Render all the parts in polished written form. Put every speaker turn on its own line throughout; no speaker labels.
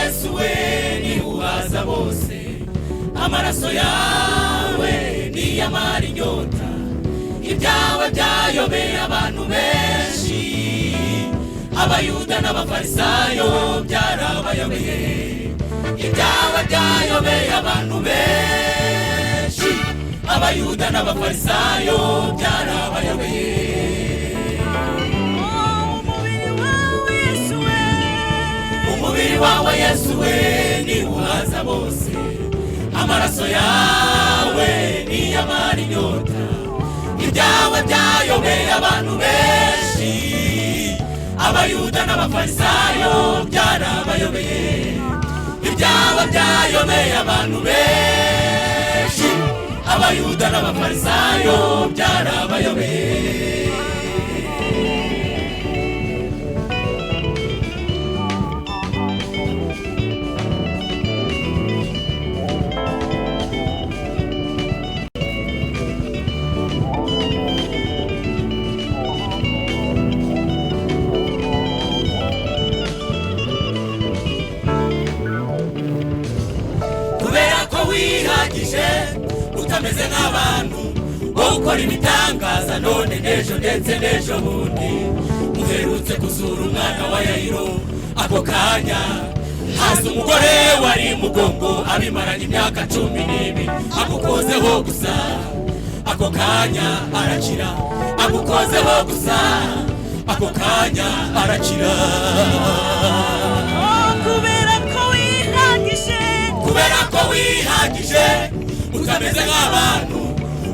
Yesu we ni uhaza bose, amaraso yawe ni yamara inyota, ibyawe byayobeye abantu benshi, abayuda n'abafarisayo byarabayobeye, ibyawe byayobeye abantu benshi, abayuda n'abafarisayo byarabayobeye. Umubiri wawe Yesu we ni uhaza bose, amaraso yawe ni yamara inyota, ibyawe byayobeye abantu benshi, abayuda n'abafarisayo byarabayobeye, ibyawe byayobeye abantu benshi, abayuda n'abafarisayo byarabayobeye. Utameze nk'abantu wo gukora ibitangaza none n'ejo ndetse n'ejo bundi, uherutse kuzura umwana wa Yayiro, ako kanya haza umugore wari mugongo abimaranye imyaka 12, agukozeho gusa ako kanya arakira, agukozeho gusa ako kanya arakira. Kubera ko wihagije utameze nk'abantu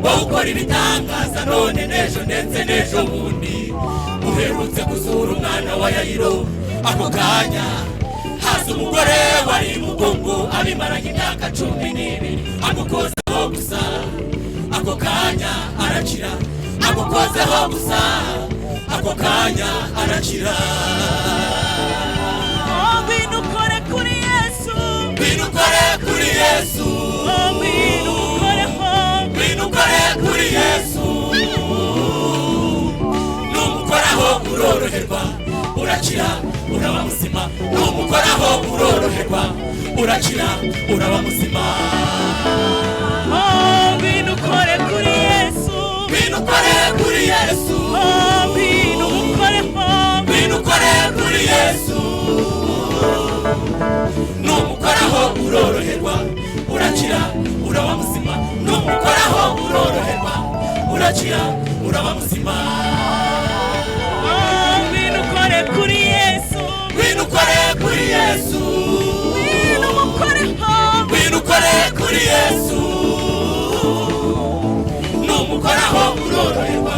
wo gukora ibitangaza none n'ejo ndetse n'ejo bundi, uherutse kuzura umwana wa Yayiro, ako kanya haza umugore wari mugongo abimaranye imyaka 12, agukozeho gusa ako kanya arakira, agukozeho gusa ako kanya arakira.
Binukore kuri Yesu,
binukore kuri Yesu, binukore kuri Yesu, numukoraho uroroherwa urakira uraba muzima, numukoraho uroroherwa urakira uraba muzima.
Binukore kuri Yesu,
binukore kuri Yesu, binukore kuri Yesu, numukoraho uroroherwa urakira uraba muzima, numukoraho uroroherwa urakira uraba muzima.
Binukore kuri Yesu,
binukore kuri Yesu, binukore kuri Yesu, numukoraho uroroherwa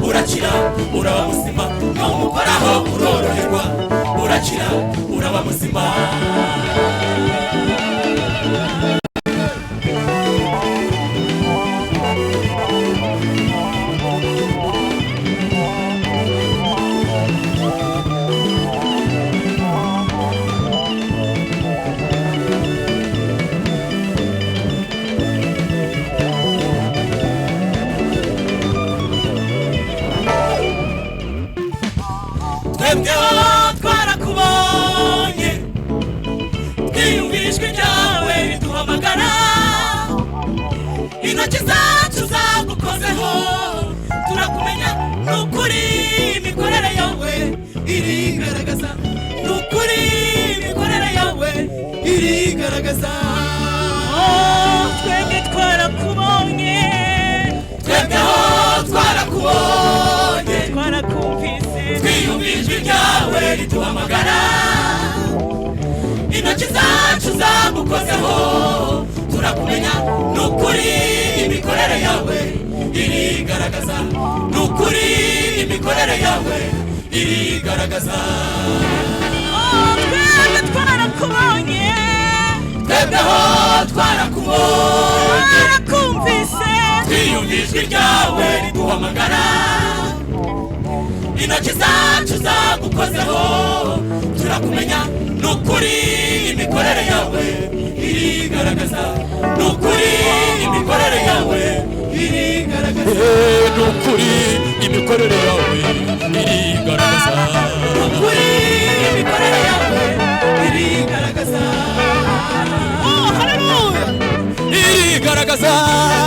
urakira uraba muzima, numukoraho uroroherwa urakira uraba muzima. Twarakubonye, twiyumvishwe ryawe riduhamagara, intoki zacu zagukozeho, turakumenya n'ukuri imikorere yawe irigaragaza, n'ukuri imikorere yawe irigaragaza.
twebwe twarakubonye,
twebweho twarakubonye,
twarakumvise,
twiyumvishwe ryawe riduhamagara, intoki zacu zagukozeho, turakumenya n'ukuri imikorere yawe irigaragaza, n'ukuri imikorere yawe irigaragaza.
twebwe twarakubonye,
twebweho twarakubonye,
twarakumvise,
twiyumvishwe ryawe riduhamagara, intoki zacu zagukozeho, turakumenya n'ukuri imikorere yawe irigaragaza, n'ukuri imikorere yawe irigaragaza, n'ukuri imikorere yawe irigaragaza, n'ukuri imikorere yawe irigaragaza. irigaragaza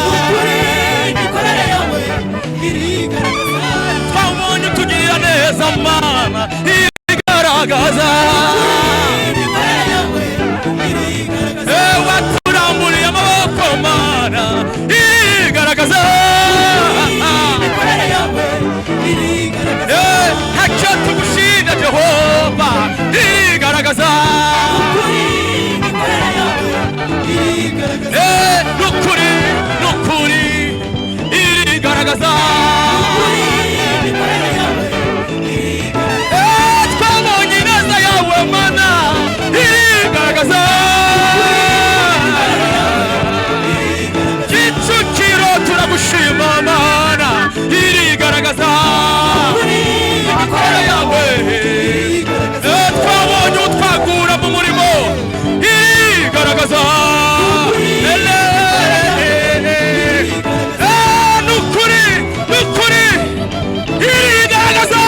ukuri imikorere yawe irigaragaza
twabonye tugirira neza mana irigaragaza
imikorere yawe irigaragaza
waturamburiye amaboko mana irigaragaza
imikorere yawe irigaragaza
ntacyo tugushinja Jehova irigaragaza
ukuri imikorere yawe irigaragaza
nukuri nukuri irigaragaza
imikorere yawe
twabonye ineza yawe mana irigaragaza Kicukiro turagushima mana irigaragaza imikorere yawe twabonye utwagura mu murimo irigaragaza nukuri nukuri irigaragaza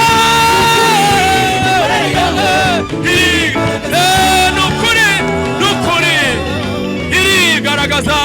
nukuri nukuri irigaragaza